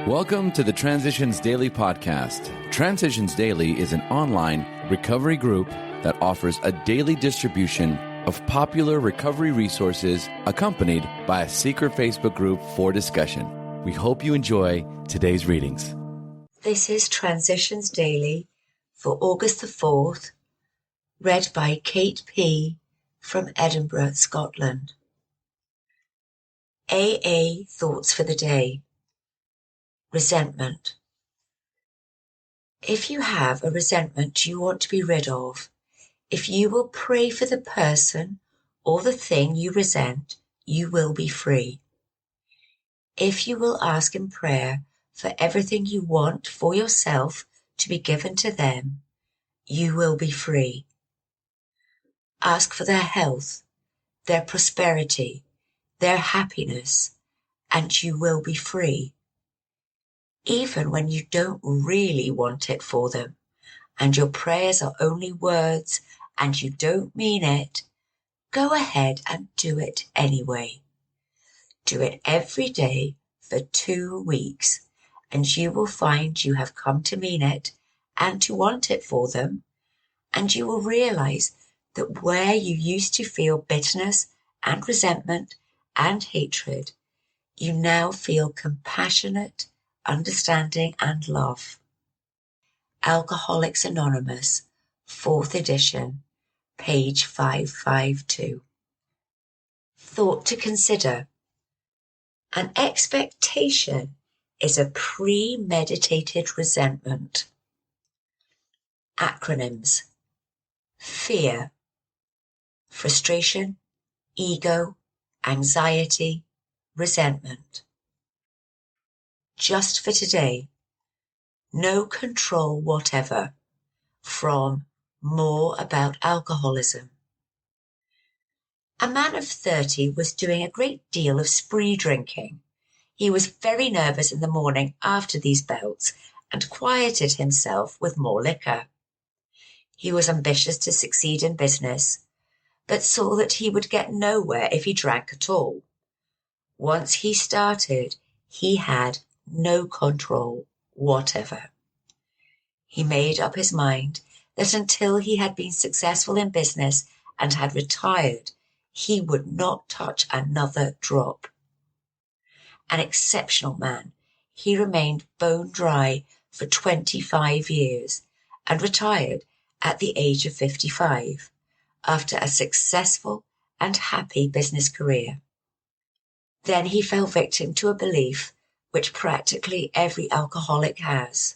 Welcome to the Transitions Daily podcast. Transitions Daily is an online recovery group that offers a daily distribution of popular recovery resources accompanied by a secret Facebook group for discussion. We hope you enjoy today's readings. This is Transitions Daily for August the 4th, read by Kate P. from Edinburgh, Scotland. AA Thoughts for the Day. Resentment. If you have a resentment you want to be rid of, if you will pray for the person or the thing you resent, you will be free. If you will ask in prayer for everything you want for yourself to be given to them, you will be free. Ask for their health, their prosperity, their happiness, and you will be free. Even when you don't really want it for them, and your prayers are only words and you don't mean it, go ahead and do it anyway. Do it every day for 2 weeks, and you will find you have come to mean it and to want it for them, and you will realize that where you used to feel bitterness and resentment and hatred, you now feel compassionate, understanding and love. Alcoholics Anonymous, 4th edition, page 552. Thought to consider. An expectation is a premeditated resentment. Acronyms: fear, frustration, ego, anxiety, resentment. Just for today, no control whatever, from More About Alcoholism. A man of 30 was doing a great deal of spree drinking. He was very nervous in the morning after these bouts and quieted himself with more liquor. He was ambitious to succeed in business, but saw that he would get nowhere if he drank at all. Once he started, he had no control whatever. He made up his mind that until he had been successful in business and had retired, he would not touch another drop. An exceptional man, he remained bone dry for 25 years and retired at the age of 55 after a successful and happy business career. Then he fell victim to a belief which practically every alcoholic has,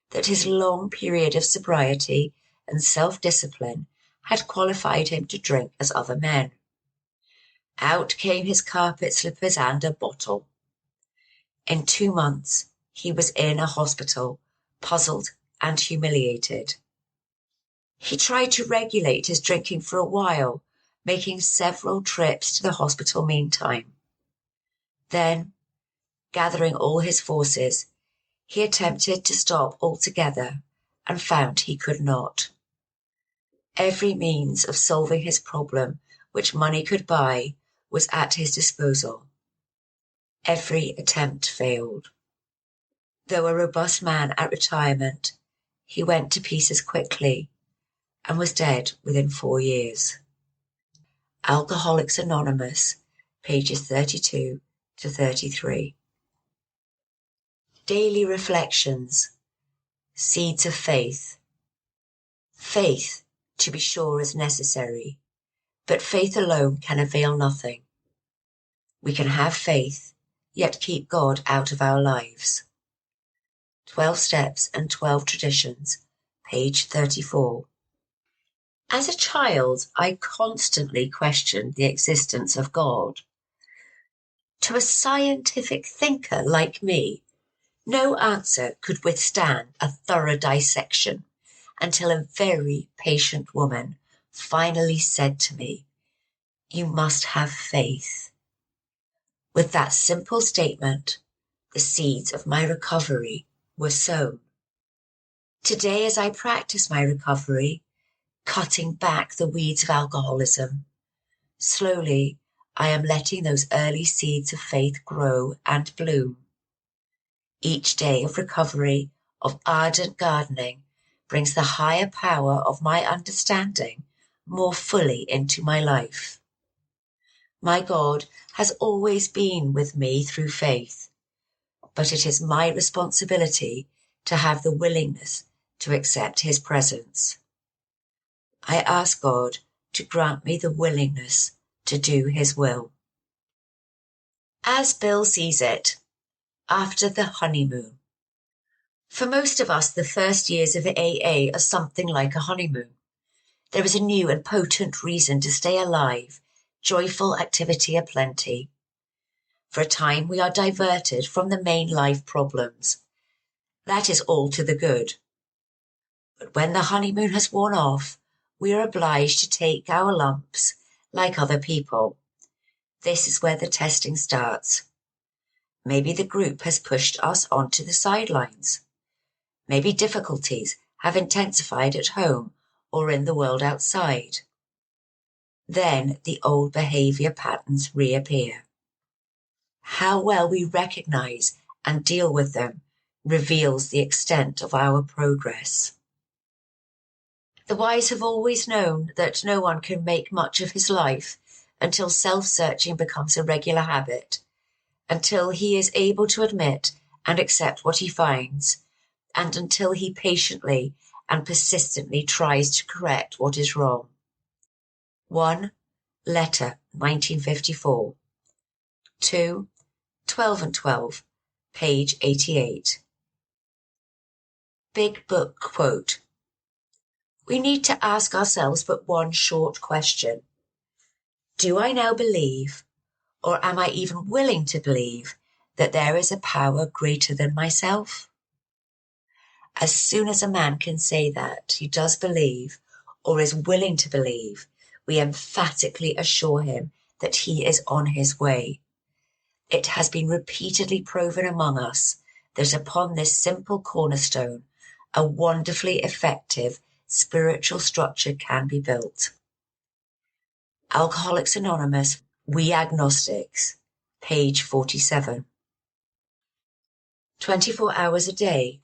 that his long period of sobriety and self-discipline had qualified him to drink as other men. Out came his carpet slippers and a bottle. In 2 months, he was in a hospital, puzzled and humiliated. He tried to regulate his drinking for a while, making several trips to the hospital meantime. Then, gathering all his forces, he attempted to stop altogether and found he could not. Every means of solving his problem which money could buy was at his disposal. Every attempt failed. Though a robust man at retirement, he went to pieces quickly and was dead within 4 years. Alcoholics Anonymous, pages 32 to 33. Daily Reflections. Seeds of Faith. Faith, to be sure, is necessary, but faith alone can avail nothing. We can have faith, yet keep God out of our lives. 12 Steps and 12 Traditions, page 34. As a child, I constantly questioned the existence of God. To a scientific thinker like me, no answer could withstand a thorough dissection until a very patient woman finally said to me, "You must have faith." With that simple statement, the seeds of my recovery were sown. Today, as I practice my recovery, cutting back the weeds of alcoholism, slowly I am letting those early seeds of faith grow and bloom. Each day of recovery, of ardent gardening, brings the higher power of my understanding more fully into my life. My God has always been with me through faith, but it is my responsibility to have the willingness to accept his presence. I ask God to grant me the willingness to do his will. As Bill sees it, after the honeymoon. For most of us, the first years of AA are something like a honeymoon. There is a new and potent reason to stay alive, joyful activity aplenty. For a time, we are diverted from the main life problems. That is all to the good. But when the honeymoon has worn off, we are obliged to take our lumps like other people. This is where the testing starts. Maybe the group has pushed us onto the sidelines. Maybe difficulties have intensified at home or in the world outside. Then the old behavior patterns reappear. How well we recognize and deal with them reveals the extent of our progress. The wise have always known that no one can make much of his life until self-searching becomes a regular habit, until he is able to admit and accept what he finds, and until he patiently and persistently tries to correct what is wrong. 1. Letter, 1954. 2. 12 and 12, page 88. Big Book quote. We need to ask ourselves but one short question. Do I now believe, or am I even willing to believe, that there is a power greater than myself? As soon as a man can say that he does believe, or is willing to believe, we emphatically assure him that he is on his way. It has been repeatedly proven among us that upon this simple cornerstone, a wonderfully effective spiritual structure can be built. Alcoholics Anonymous, We Agnostics, page 47. 24 hours a day.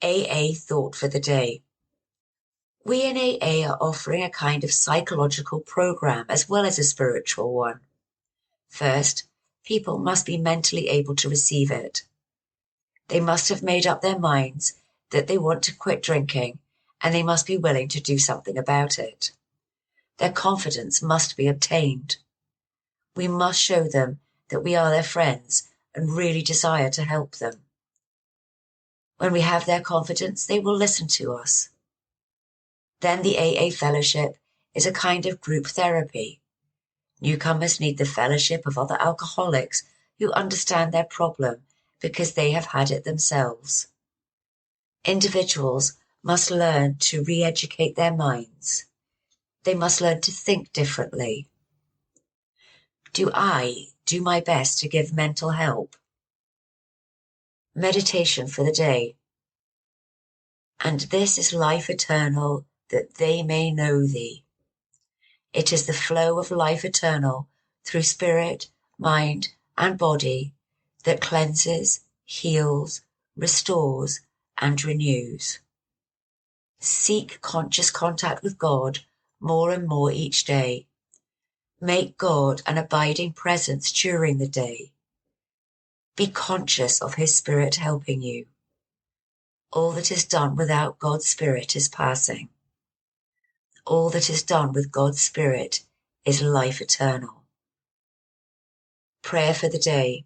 AA thought for the day. We in AA are offering a kind of psychological program as well as a spiritual one. First, people must be mentally able to receive it. They must have made up their minds that they want to quit drinking, and they must be willing to do something about it. Their confidence must be obtained. We must show them that we are their friends and really desire to help them. When we have their confidence, they will listen to us. Then the AA fellowship is a kind of group therapy. Newcomers need the fellowship of other alcoholics who understand their problem because they have had it themselves. Individuals must learn to re-educate their minds. They must learn to think differently. Do I do my best to give mental help? Meditation for the day. And this is life eternal, that they may know thee. It is the flow of life eternal through spirit, mind, and body that cleanses, heals, restores, and renews. Seek conscious contact with God more and more each day. Make God an abiding presence during the day. Be conscious of his Spirit helping you. All that is done without God's Spirit is passing. All that is done with God's Spirit is life eternal. Prayer for the day.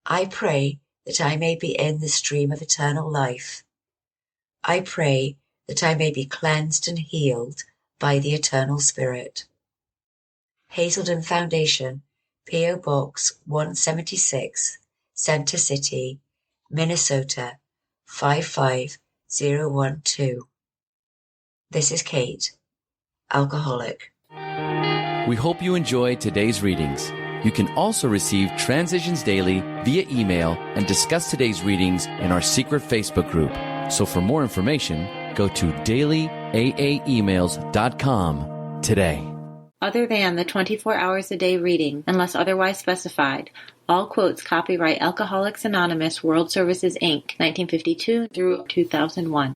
I pray that I may be in the stream of eternal life. I pray that I may be cleansed and healed by the eternal Spirit. Hazelden Foundation, P.O. Box 176, Center City, Minnesota 55012. This is Kate, alcoholic. We hope you enjoyed today's readings. You can also receive Transitions Daily via email and discuss today's readings in our secret Facebook group. So for more information, go to dailyaaemails.com today. Other than the 24 hours a day reading, unless otherwise specified, all quotes copyright Alcoholics Anonymous World Services, Inc., 1952 through 2001.